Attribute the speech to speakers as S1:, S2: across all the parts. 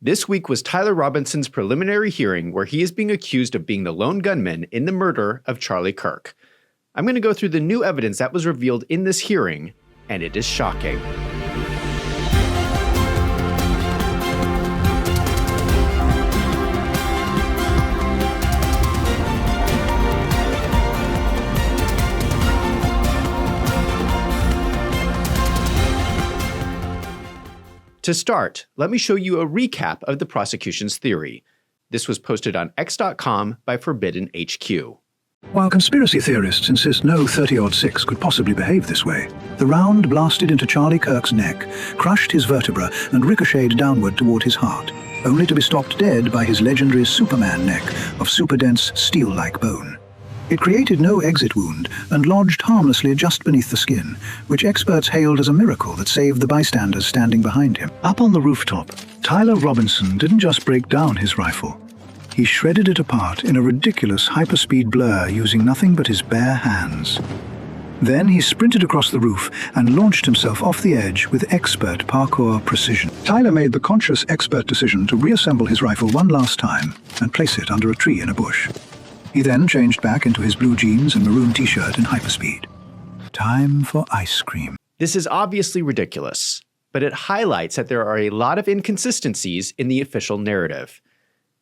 S1: This week was Tyler Robinson's preliminary hearing where he is being accused of being the lone gunman in the murder of Charlie Kirk. I'm going to go through the new evidence that was revealed in this hearing, and it is shocking. To start, let me show you a recap of the prosecution's theory. This was posted on x.com by Forbidden HQ.
S2: While conspiracy theorists insist no 30-06 could possibly behave this way, the round blasted into Charlie Kirk's neck, crushed his vertebra and ricocheted downward toward his heart, only to be stopped dead by his legendary Superman neck of super-dense steel-like bone. It created no exit wound and lodged harmlessly just beneath the skin, which experts hailed as a miracle that saved the bystanders standing behind him. Up on the rooftop, Tyler Robinson didn't just break down his rifle. He shredded it apart in a ridiculous hyperspeed blur using nothing but his bare hands. Then he sprinted across the roof and launched himself off the edge with expert parkour precision. Tyler made the conscious expert decision to reassemble his rifle one last time and place it under a tree in a bush. He then changed back into his blue jeans and maroon t-shirt in hyperspeed. Time for ice cream.
S1: This is obviously ridiculous, but it highlights that there are a lot of inconsistencies in the official narrative.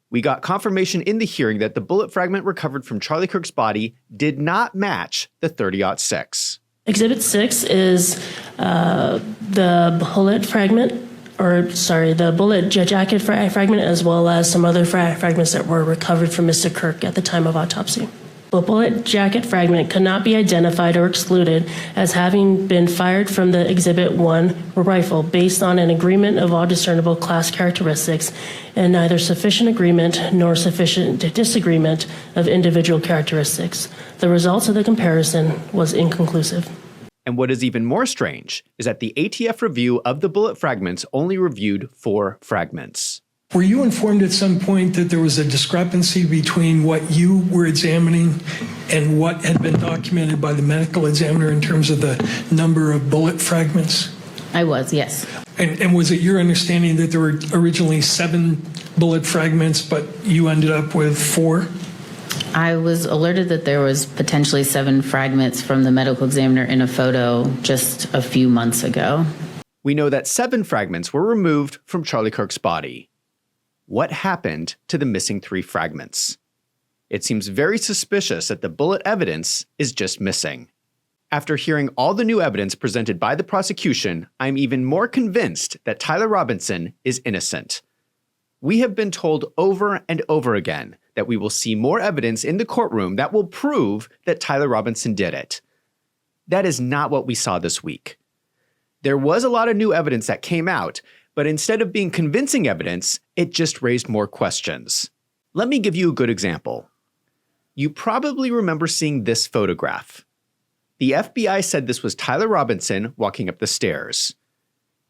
S1: We got confirmation in the hearing that the bullet fragment recovered from Charlie Kirk's body did not match the 30-06.
S3: Exhibit 6 is the bullet fragment, the bullet jacket fragment, as well as some other fragments that were recovered from Mr. Kirk at the time of autopsy. The bullet jacket fragment could not be identified or excluded as having been fired from the Exhibit 1 rifle based on an agreement of all discernible class characteristics and neither sufficient agreement nor sufficient disagreement of individual characteristics. The results of the comparison was inconclusive.
S1: And what is even more strange is that the ATF review of the bullet fragments only reviewed 4 fragments.
S4: Were you informed at some point that there was a discrepancy between what you were examining and what had been documented by the medical examiner in terms of the number of bullet fragments?
S5: I was, yes.
S4: And was it your understanding that there were originally 7 bullet fragments, but you ended up with 4?
S5: I was alerted that there was potentially 7 fragments from the medical examiner in a photo just a few months ago.
S1: We know that 7 fragments were removed from Charlie Kirk's body. What happened to the missing 3 fragments? It seems very suspicious that the bullet evidence is just missing. After hearing all the new evidence presented by the prosecution, I'm even more convinced that Tyler Robinson is innocent. We have been told over and over again that we will see more evidence in the courtroom that will prove that Tyler Robinson did it. That is not what we saw this week. There was a lot of new evidence that came out, but instead of being convincing evidence, it just raised more questions. Let me give you a good example. You probably remember seeing this photograph. The FBI said this was Tyler Robinson walking up the stairs.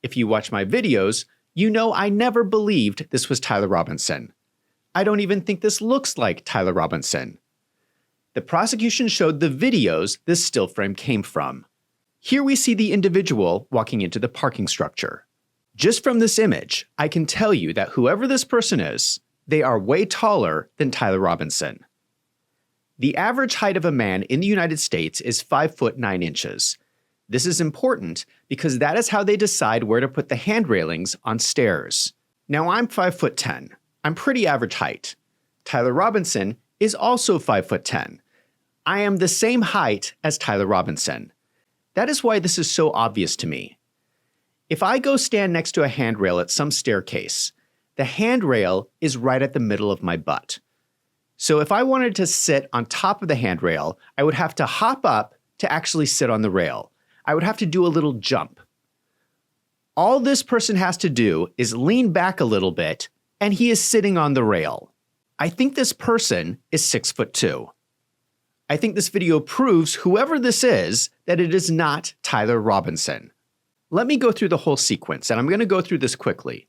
S1: If you watch my videos, you know I never believed this was Tyler Robinson. I don't even think this looks like Tyler Robinson. The prosecution showed the videos this still frame came from. Here we see the individual walking into the parking structure. Just from this image, I can tell you that whoever this person is, they are way taller than Tyler Robinson. The average height of a man in the United States is 5 foot 9 inches. This is important because that is how they decide where to put the hand railings on stairs. Now I'm 5 foot 10. I'm pretty average height. Tyler Robinson is also 5 foot 10. I am the same height as Tyler Robinson. That is why this is so obvious to me. If I go stand next to a handrail at some staircase, the handrail is right at the middle of my butt. So if I wanted to sit on top of the handrail, I would have to hop up to actually sit on the rail. I would have to do a little jump. All this person has to do is lean back a little bit, and he is sitting on the rail. I think this person is 6 foot 2. I think this video proves whoever this is that it is not Tyler Robinson. Let me go through the whole sequence, and I'm going to go through this quickly.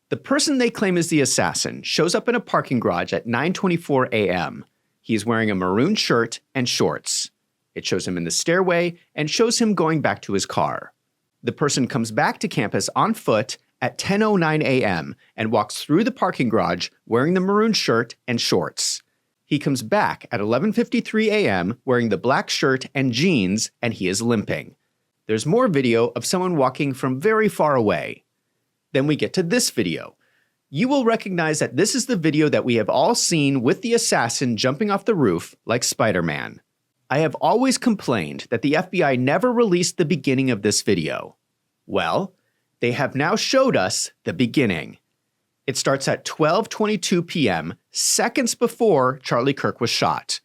S1: The person they claim is the assassin shows up in a parking garage at 9:24 a.m. He is wearing a maroon shirt and shorts. It shows him in the stairway and shows him going back to his car. The person comes back to campus on foot at 10:09 a.m. and walks through the parking garage wearing the maroon shirt and shorts. He comes back at 11:53 a.m. wearing the black shirt and jeans, and he is limping. There's more video of someone walking from very far away. Then we get to this video. You will recognize that this is the video that we have all seen with the assassin jumping off the roof like Spider-Man. I have always complained that the FBI never released the beginning of this video. Well, they have now showed us the beginning. It starts at 12:22 p.m., seconds before Charlie Kirk was shot.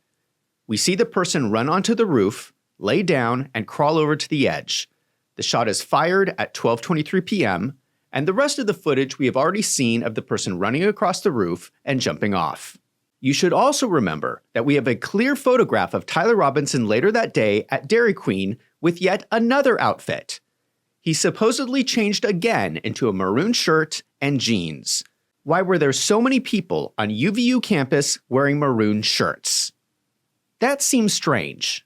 S1: We see the person run onto the roof, lay down, and crawl over to the edge. The shot is fired at 12:23 p.m., and the rest of the footage we have already seen of the person running across the roof and jumping off. You should also remember that we have a clear photograph of Tyler Robinson later that day at Dairy Queen with yet another outfit. He supposedly changed again into a maroon shirt and jeans. Why were there so many people on UVU campus wearing maroon shirts? That seems strange.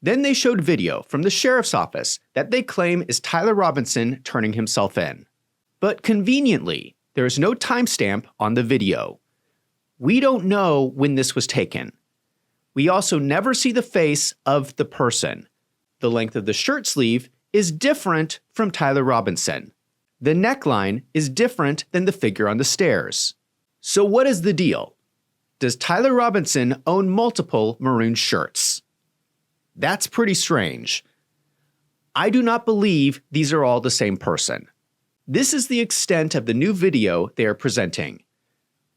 S1: Then they showed video from the sheriff's office that they claim is Tyler Robinson turning himself in. But conveniently, there is no timestamp on the video. We don't know when this was taken. We also never see the face of the person. The length of the shirt sleeve is different from Tyler Robinson. The neckline is different than the figure on the stairs. So what is the deal? Does Tyler Robinson own multiple maroon shirts? That's pretty strange. I do not believe these are all the same person. This is the extent of the new video they are presenting.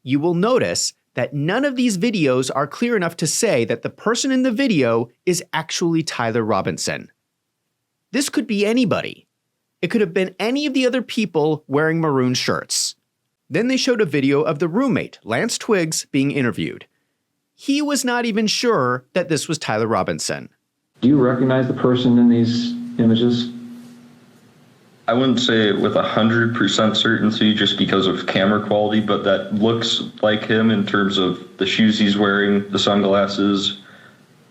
S1: You will notice that none of these videos are clear enough to say that the person in the video is actually Tyler Robinson. This could be anybody. It could have been any of the other people wearing maroon shirts. Then they showed a video of the roommate, Lance Twiggs, being interviewed. He was not even sure that this was Tyler Robinson.
S6: Do you recognize the person in these images?
S7: I wouldn't say it with 100% certainty just because of camera quality, but that looks like him in terms of the shoes he's wearing, the sunglasses.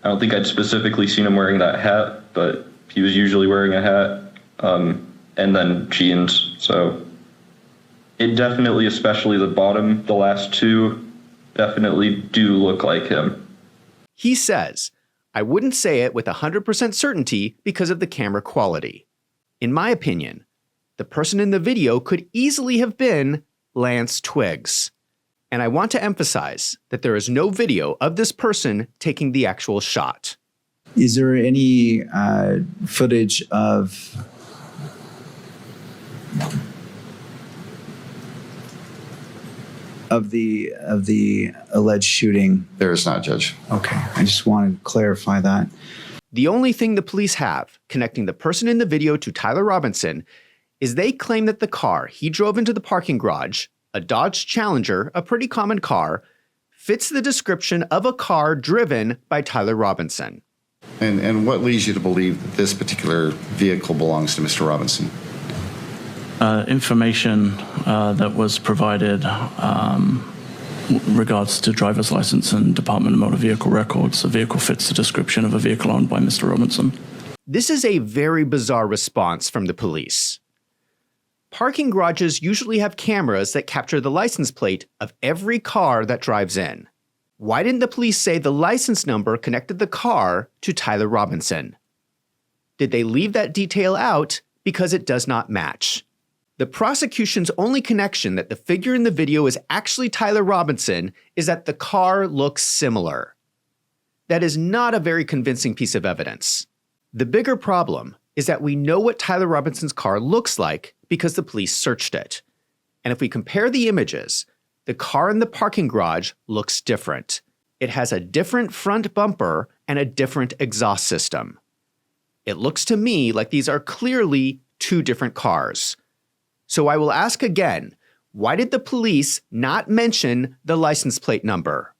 S7: I don't think I'd specifically seen him wearing that hat, but he was usually wearing a hat, and then jeans. So it definitely, especially the bottom, the last two, definitely do look like him.
S1: He says, I wouldn't say it with 100% certainty because of the camera quality. In my opinion, the person in the video could easily have been Lance Twiggs. And I want to emphasize that there is no video of this person taking the actual shot.
S8: Is there any footage of the alleged shooting?
S9: There is not, Judge.
S8: Okay, I just wanted to clarify that.
S1: The only thing the police have connecting the person in the video to Tyler Robinson is they claim that the car he drove into the parking garage, a Dodge Challenger, a pretty common car, fits the description of a car driven by Tyler Robinson.
S9: And what leads you to believe that this particular vehicle belongs to Mr. Robinson?
S10: Information that was provided regards to driver's license and Department of Motor Vehicle records. The vehicle fits the description of a vehicle owned by Mr. Robinson.
S1: This is a very bizarre response from the police. Parking garages usually have cameras that capture the license plate of every car that drives in. Why didn't the police say the license number connected the car to Tyler Robinson? Did they leave that detail out because it does not match? The prosecution's only connection that the figure in the video is actually Tyler Robinson is that the car looks similar. That is not a very convincing piece of evidence. The bigger problem is that we know what Tyler Robinson's car looks like because the police searched it. And if we compare the images, the car in the parking garage looks different. It has a different front bumper and a different exhaust system. It looks to me like these are clearly two different cars. So I will ask again, why did the police not mention the license plate number?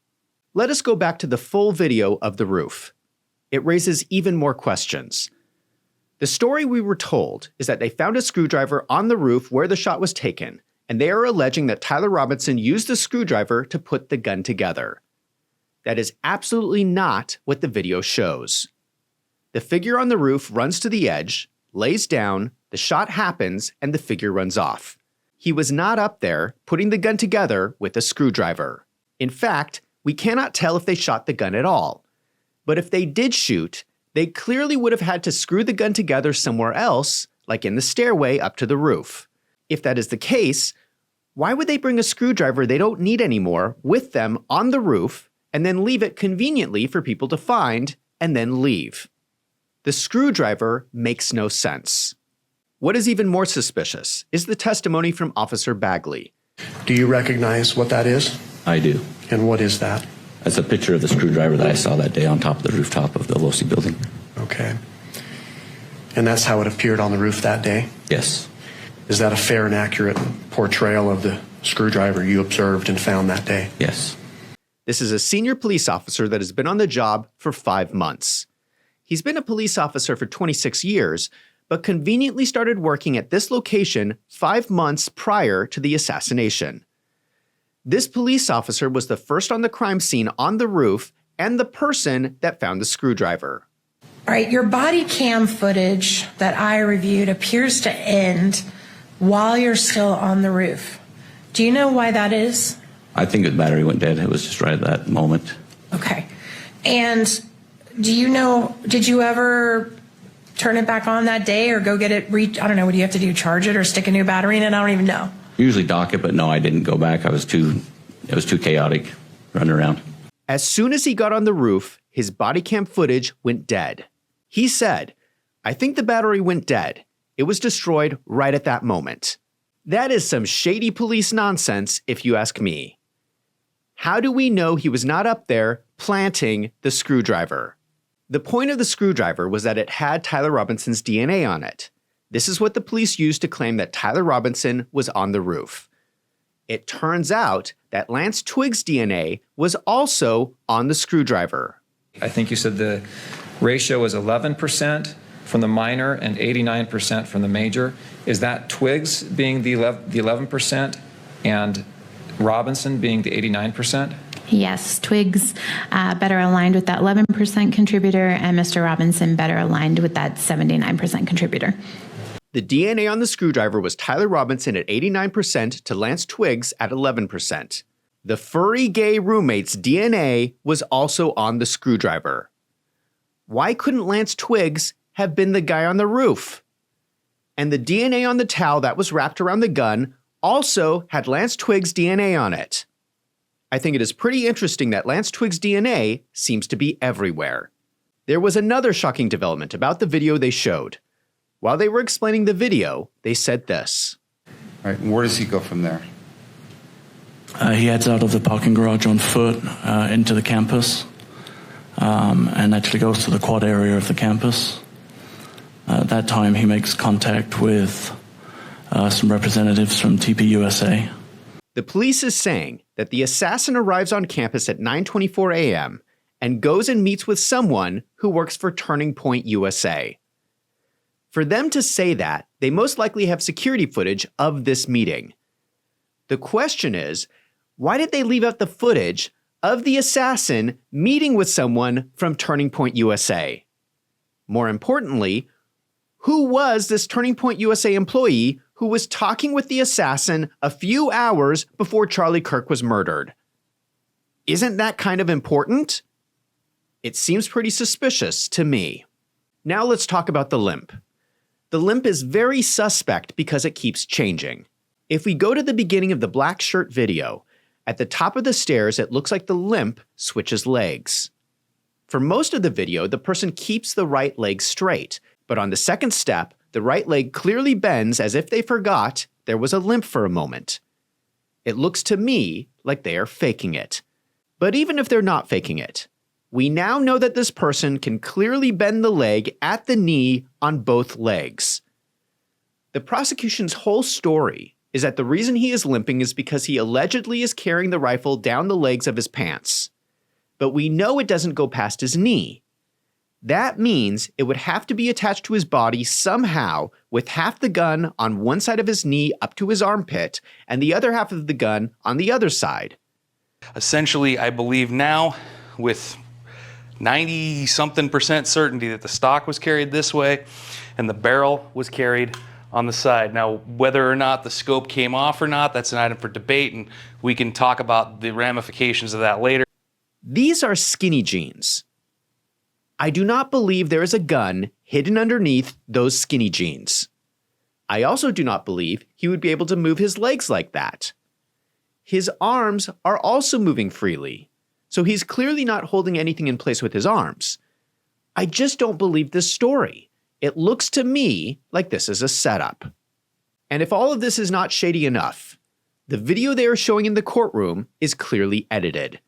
S1: Let us go back to the full video of the roof. It raises even more questions. The story we were told is that they found a screwdriver on the roof where the shot was taken, and they are alleging that Tyler Robinson used the screwdriver to put the gun together. That is absolutely not what the video shows. The figure on the roof runs to the edge, lays down, the shot happens, and the figure runs off. He was not up there putting the gun together with a screwdriver. In fact, we cannot tell if they shot the gun at all. But if they did shoot, they clearly would have had to screw the gun together somewhere else, like in the stairway up to the roof. If that is the case, why would they bring a screwdriver they don't need anymore with them on the roof and then leave it conveniently for people to find and then leave? The screwdriver makes no sense. What is even more suspicious is the testimony from Officer Bagley.
S11: Do you recognize what that is?
S12: I do.
S11: And what is that?
S12: That's a picture of the screwdriver that I saw that day on top of the rooftop of the Losi building.
S11: Okay. And that's how it appeared on the roof that day?
S12: Yes.
S11: Is that a fair and accurate portrayal of the screwdriver you observed and found that day?
S12: Yes.
S1: This is a senior police officer that has been on the job for 5 months. He's been a police officer for 26 years, but conveniently started working at this location 5 months prior to the assassination. This police officer was the first on the crime scene on the roof and the person that found the screwdriver.
S13: All right, your body cam footage that I reviewed appears to end while you're still on the roof. Do you know why that is?
S12: I think the battery went dead. It was just right at that moment.
S13: Okay. And do you know, did you ever turn it back on that day or go get it, I don't know, what do you have to do, charge it or stick a new battery in it? I don't even know.
S12: Usually dock it, but no, I didn't go back. It was too chaotic running around.
S1: As soon as he got on the roof, his body cam footage went dead. He said, "I think the battery went dead. It was destroyed right at that moment." That is some shady police nonsense, if you ask me. How do we know he was not up there planting the screwdriver? The point of the screwdriver was that it had Tyler Robinson's DNA on it. This is what the police used to claim that Tyler Robinson was on the roof. It turns out that Lance Twiggs' DNA was also on the screwdriver.
S14: I think you said the ratio was 11% from the minor and 89% from the major. Is that Twiggs being the 11% and Robinson being the 89%?
S15: Yes, Twiggs better aligned with that 11% contributor, and Mr. Robinson better aligned with that 79% contributor.
S1: The DNA on the screwdriver was Tyler Robinson at 89% to Lance Twiggs at 11%. The furry gay roommate's DNA was also on the screwdriver. Why couldn't Lance Twiggs have been the guy on the roof? And the DNA on the towel that was wrapped around the gun also had Lance Twiggs' DNA on it. I think it is pretty interesting that Lance Twiggs' DNA seems to be everywhere. There was another shocking development about the video they showed. While they were explaining the video, they said this.
S9: All right, where does he go from there?
S10: He heads out of the parking garage on foot into the campus and actually goes to the quad area of the campus. At that time, he makes contact with some representatives from TPUSA.
S1: The police is saying that the assassin arrives on campus at 9:24 a.m. and goes and meets with someone who works for Turning Point USA. For them to say that, they most likely have security footage of this meeting. The question is, why did they leave out the footage of the assassin meeting with someone from Turning Point USA? More importantly, who was this Turning Point USA employee who was talking with the assassin a few hours before Charlie Kirk was murdered? Isn't that kind of important? It seems pretty suspicious to me. Now let's talk about the limp. The limp is very suspect because it keeps changing. If we go to the beginning of the black shirt video, at the top of the stairs, it looks like the limp switches legs. For most of the video, the person keeps the right leg straight, but on the second step, the right leg clearly bends as if they forgot there was a limp for a moment. It looks to me like they are faking it. But even if they're not faking it, we now know that this person can clearly bend the leg at the knee on both legs. The prosecution's whole story is that the reason he is limping is because he allegedly is carrying the rifle down the legs of his pants. But we know it doesn't go past his knee. That means it would have to be attached to his body somehow, with half the gun on one side of his knee up to his armpit and the other half of the gun on the other side.
S16: Essentially, I believe now, with 90-something% certainty, that the stock was carried this way and the barrel was carried on the side. Now, whether or not the scope came off or not, that's an item for debate, and we can talk about the ramifications of that later.
S1: These are skinny jeans. I do not believe there is a gun hidden underneath those skinny jeans. I also do not believe he would be able to move his legs like that. His arms are also moving freely, so he's clearly not holding anything in place with his arms. I just don't believe this story. It looks to me like this is a setup. And if all of this is not shady enough, the video they are showing in the courtroom is clearly edited.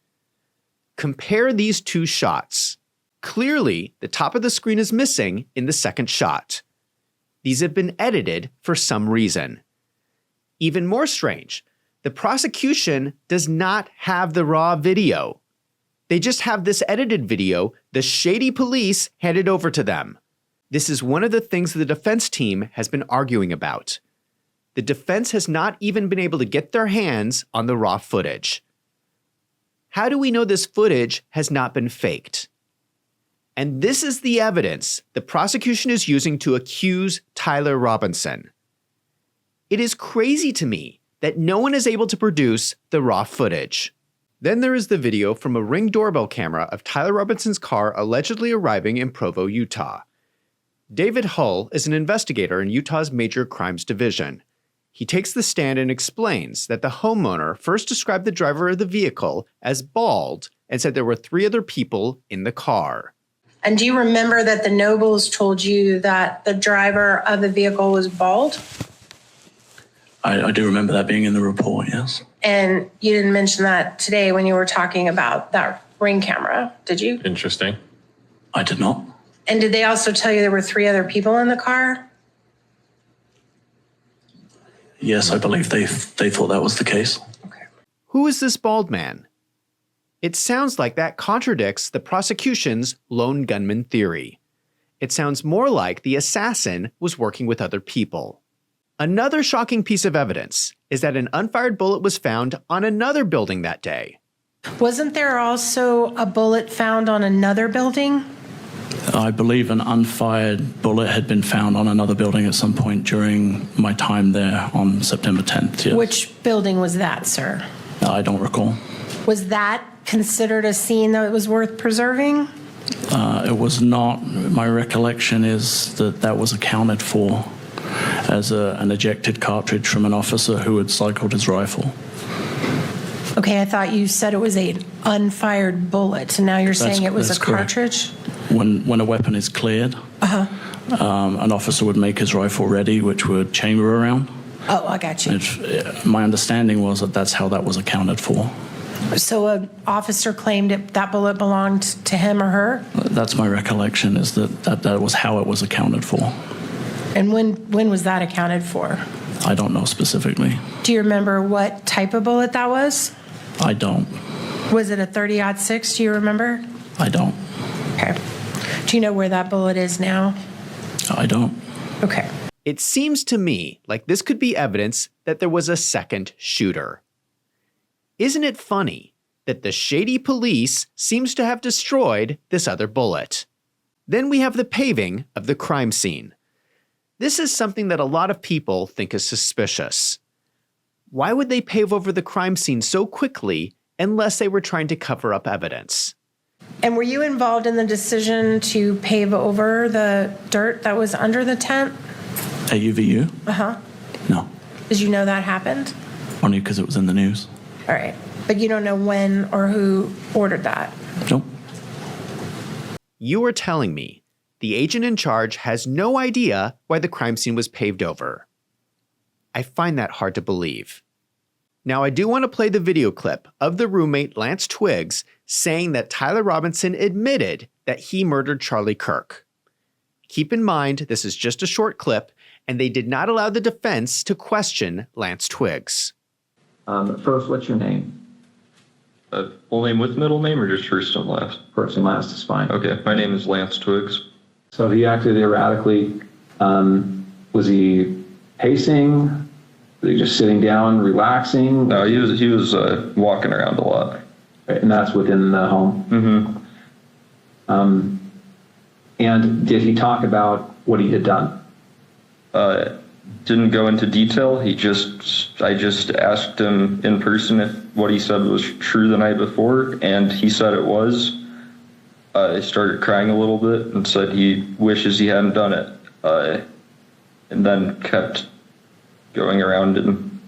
S1: Compare these two shots. Clearly, the top of the screen is missing in the second shot. These have been edited for some reason. Even more strange, the prosecution does not have the raw video. They just have this edited video the shady police handed over to them. This is one of the things the defense team has been arguing about. The defense has not even been able to get their hands on the raw footage. How do we know this footage has not been faked? And this is the evidence the prosecution is using to accuse Tyler Robinson. It is crazy to me that no one is able to produce the raw footage. Then there is the video from a Ring doorbell camera of Tyler Robinson's car allegedly arriving in Provo, Utah. David Hull is an investigator in Utah's Major Crimes Division. He takes the stand and explains that the homeowner first described the driver of the vehicle as bald and said there were 3 other people in the car.
S13: And do you remember that the Nobles told you that the driver of the vehicle was bald?
S10: I do remember that being in the report, yes.
S13: And you didn't mention that today when you were talking about that Ring camera, did you?
S11: Interesting.
S10: I did not.
S13: And did they also tell you there were 3 other people in the car?
S10: Yes, I believe they thought that was the case.
S1: Who is this bald man? It sounds like that contradicts the prosecution's lone gunman theory. It sounds more like the assassin was working with other people. Another shocking piece of evidence is that an unfired bullet was found on another building that day.
S13: Wasn't there also a bullet found on another building?
S10: I believe an unfired bullet had been found on another building at some point during my time there on September 10th. Yes.
S13: Which building was that, sir?
S10: I don't recall.
S13: Was that considered a scene that was worth preserving?
S10: It was not. My recollection is that that was accounted for as an ejected cartridge from an officer who had cycled his rifle.
S13: Okay, I thought you said it was an unfired bullet, and now you're saying it was a cartridge?
S10: When a weapon is cleared, an officer would make his rifle ready, which would chamber around.
S13: Oh, I got you.
S10: My understanding was that that's how that was accounted for.
S13: So an officer claimed that bullet belonged to him or her?
S10: That's my recollection, is that was how it was accounted for.
S13: And when was that accounted for?
S10: I don't know specifically.
S13: Do you remember what type of bullet that was?
S10: I don't.
S13: Was it a 30-06? Do you remember?
S10: I don't.
S13: Okay. Do you know where that bullet is now?
S10: I don't.
S13: Okay.
S1: It seems to me like this could be evidence that there was a second shooter. Isn't it funny that the shady police seems to have destroyed this other bullet? Then we have the paving of the crime scene. This is something that a lot of people think is suspicious. Why would they pave over the crime scene so quickly unless they were trying to cover up evidence?
S13: And were you involved in the decision to pave over the dirt that was under the tent?
S10: At UVU?
S13: Uh-huh.
S10: No.
S13: Did you know that happened?
S10: Only because it was in the news.
S13: All right. But you don't know when or who ordered that?
S10: Nope.
S1: You are telling me the agent in charge has no idea why the crime scene was paved over. I find that hard to believe. Now, I do want to play the video clip of the roommate Lance Twiggs saying that Tyler Robinson admitted that he murdered Charlie Kirk. Keep in mind, this is just a short clip, and they did not allow the defense to question Lance Twiggs.
S6: First, what's your name?
S7: Full name with middle name or just first and last?
S6: First and last is fine.
S7: Okay, my name is Lance Twiggs.
S6: So he acted erratically. Was he pacing? Was he just sitting down, relaxing?
S7: No, he was walking around a lot.
S6: Right, and that's within the home? Mm-hmm. And did he talk about what he had done?
S7: didn't go into detail. I just asked him in person if what he said was true the night before, and he said it was. I started crying a little bit and said he wishes he hadn't done it, and then kept going around and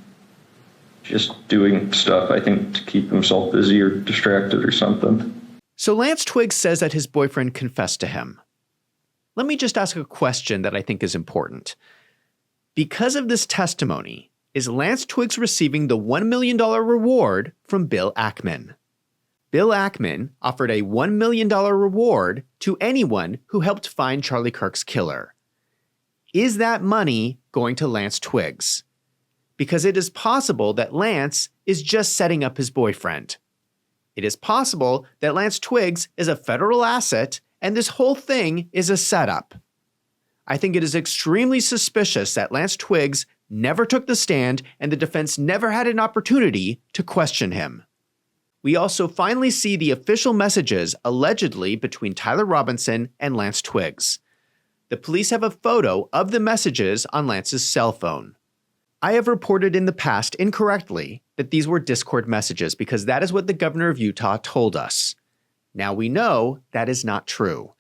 S7: just doing stuff, I think, to keep himself busy or distracted or something.
S1: So Lance Twiggs says that his boyfriend confessed to him. Let me just ask a question that I think is important. Because of this testimony, is Lance Twiggs receiving the $1 million reward from Bill Ackman? Bill Ackman offered a $1 million reward to anyone who helped find Charlie Kirk's killer. Is that money going to Lance Twiggs? Because it is possible that Lance is just setting up his boyfriend. It is possible that Lance Twiggs is a federal asset and this whole thing is a setup. I think it is extremely suspicious that Lance Twiggs never took the stand and the defense never had an opportunity to question him. We also finally see the official messages allegedly between Tyler Robinson and Lance Twiggs. The police have a photo of the messages on Lance's cell phone. I have reported in the past incorrectly that these were Discord messages because that is what the governor of Utah told us. Now we know that is not true.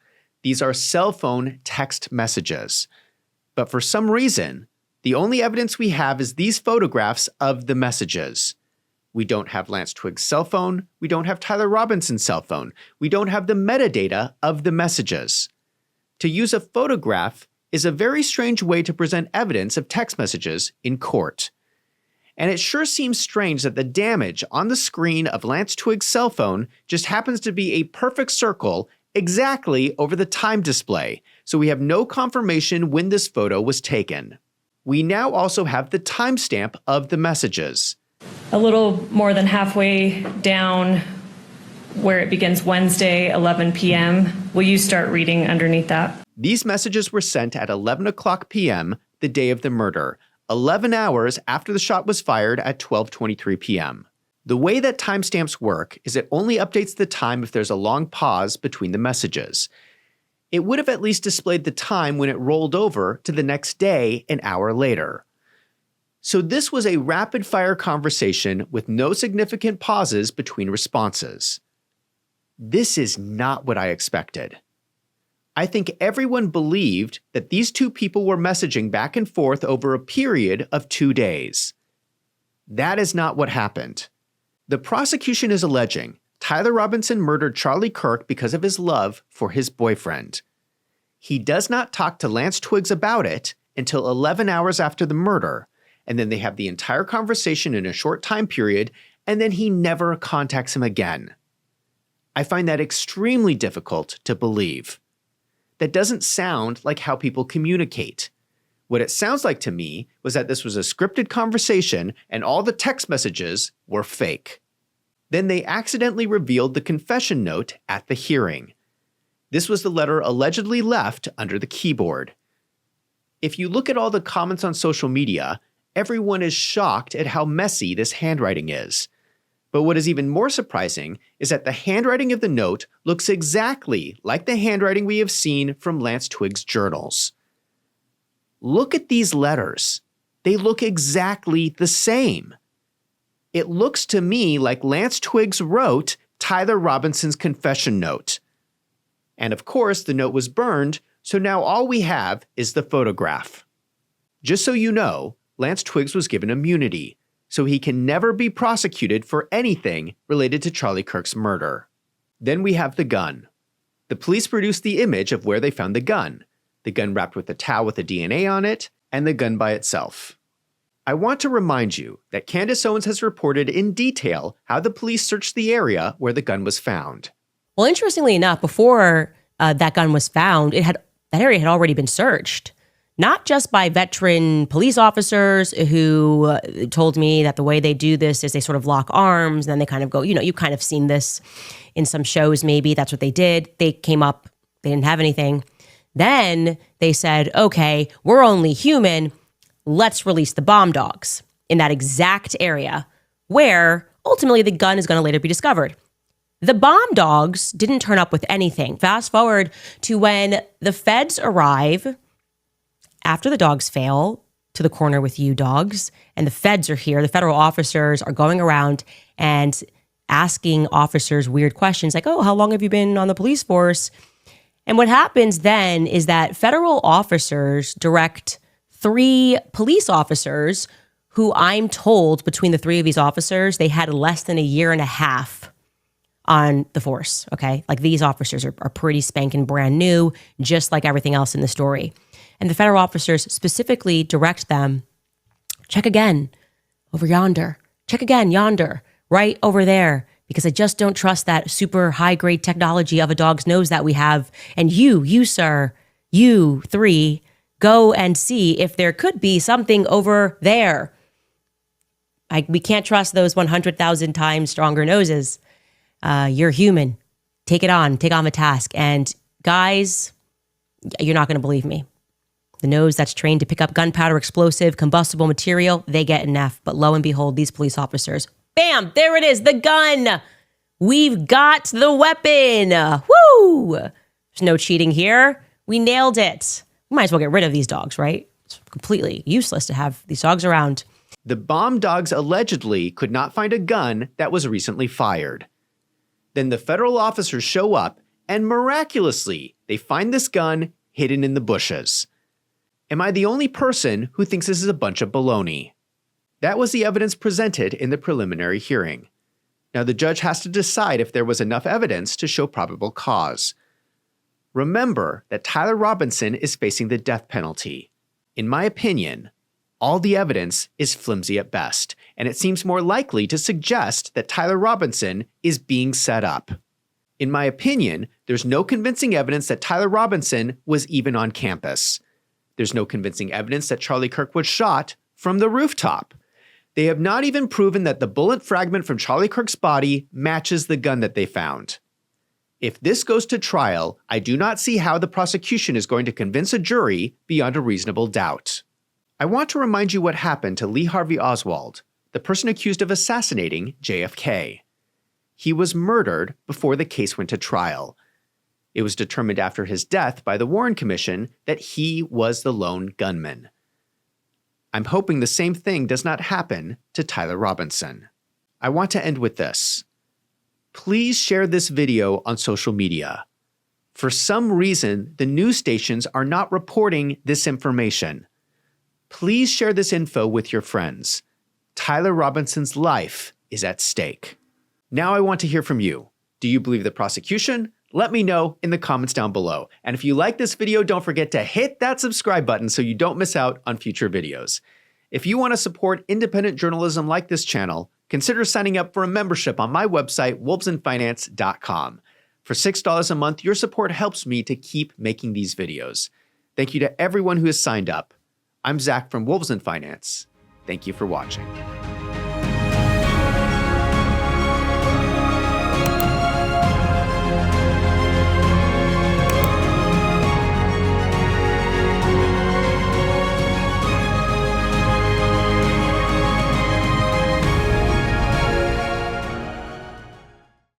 S1: These are cell phone text messages. But for some reason, the only evidence we have is these photographs of the messages. We don't have Lance Twiggs' cell phone. We don't have Tyler Robinson's cell phone. We don't have the metadata of the messages. To use a photograph is a very strange way to present evidence of text messages in court. And it sure seems strange that the damage on the screen of Lance Twiggs' cell phone just happens to be a perfect circle exactly over the time display, so we have no confirmation when this photo was taken. We now also have the timestamp of the messages.
S17: A little more than halfway down where it begins Wednesday, 11 p.m. Will you start reading underneath that?
S1: These messages were sent at 11 o'clock p.m. the day of the murder, 11 hours after the shot was fired at 12:23 p.m. The way that timestamps work is it only updates the time if there's a long pause between the messages. It would have at least displayed the time when it rolled over to the next day an hour later. So this was a rapid-fire conversation with no significant pauses between responses. This is not what I expected. I think everyone believed that these two people were messaging back and forth over a period of 2 days. That is not what happened. The prosecution is alleging Tyler Robinson murdered Charlie Kirk because of his love for his boyfriend. He does not talk to Lance Twiggs about it until 11 hours after the murder, and then they have the entire conversation in a short time period, and then he never contacts him again. I find that extremely difficult to believe. That doesn't sound like how people communicate. What it sounds like to me was that this was a scripted conversation and all the text messages were fake. Then they accidentally revealed the confession note at the hearing. This was the letter allegedly left under the keyboard. If you look at all the comments on social media, everyone is shocked at how messy this handwriting is. But what is even more surprising is that the handwriting of the note looks exactly like the handwriting we have seen from Lance Twiggs' journals. Look at these letters. They look exactly the same. It looks to me like Lance Twiggs wrote Tyler Robinson's confession note. And of course, the note was burned, so now all we have is the photograph. Just so you know, Lance Twiggs was given immunity, so he can never be prosecuted for anything related to Charlie Kirk's murder. Then we have the gun. The police produced the image of where they found the gun wrapped with a towel with the DNA on it, and the gun by itself. I want to remind you that Candace Owens has reported in detail how the police searched the area where the gun was found.
S18: Well, interestingly enough, before that gun was found, that area had already been searched. Not just by veteran police officers who told me that the way they do this is they sort of lock arms, and then they kind of go, you've kind of seen this in some shows maybe. That's what they did. They came up, they didn't have anything. Then they said, okay, we're only human. Let's release the bomb dogs in that exact area where ultimately the gun is going to later be discovered. The bomb dogs didn't turn up with anything. Fast forward to when the feds arrive after the dogs fail to the corner with you dogs. And the feds are here. The federal officers are going around and asking officers weird questions like, oh, how long have you been on the police force? And what happens then is that federal officers direct 3 police officers who I'm told between the 3 of these officers, they had less than a year and a half on the force, okay? Like these officers are pretty spanking brand new, just like everything else in the story. And the federal officers specifically direct them, check again over yonder, check again yonder, right over there, because I just don't trust that super high grade technology of a dog's nose that we have. And you, sir, you 3, go and see if there could be something over there. We can't trust those 100,000 times stronger noses. You're human. Take on the task. And guys, you're not going to believe me. The nose that's trained to pick up gunpowder, explosive, combustible material, they get an F. But lo and behold, these police officers, bam, there it is, the gun. We've got the weapon. Woo! There's no cheating here. We nailed it. We might as well get rid of these dogs, right? It's completely useless to have these dogs around.
S1: The bomb dogs allegedly could not find a gun that was recently fired. Then the federal officers show up and miraculously, they find this gun hidden in the bushes. Am I the only person who thinks this is a bunch of baloney? That was the evidence presented in the preliminary hearing. Now the judge has to decide if there was enough evidence to show probable cause. Remember that Tyler Robinson is facing the death penalty. In my opinion, all the evidence is flimsy at best, and it seems more likely to suggest that Tyler Robinson is being set up. In my opinion, there's no convincing evidence that Tyler Robinson was even on campus. There's no convincing evidence that Charlie Kirk was shot from the rooftop. They have not even proven that the bullet fragment from Charlie Kirk's body matches the gun that they found. If this goes to trial, I do not see how the prosecution is going to convince a jury beyond a reasonable doubt. I want to remind you what happened to Lee Harvey Oswald, the person accused of assassinating JFK. He was murdered before the case went to trial. It was determined after his death by the Warren Commission that he was the lone gunman. I'm hoping the same thing does not happen to Tyler Robinson. I want to end with this. Please share this video on social media. For some reason, the news stations are not reporting this information. Please share this info with your friends. Tyler Robinson's life is at stake. Now I want to hear from you. Do you believe the prosecution? Let me know in the comments down below. And if you like this video, don't forget to hit that subscribe button so you don't miss out on future videos. If you want to support independent journalism like this channel, consider signing up for a membership on my website, wolvesandfinance.com. For $6 a month, your support helps me to keep making these videos. Thank you to everyone who has signed up. I'm Zach from Wolves and Finance. Thank you for watching.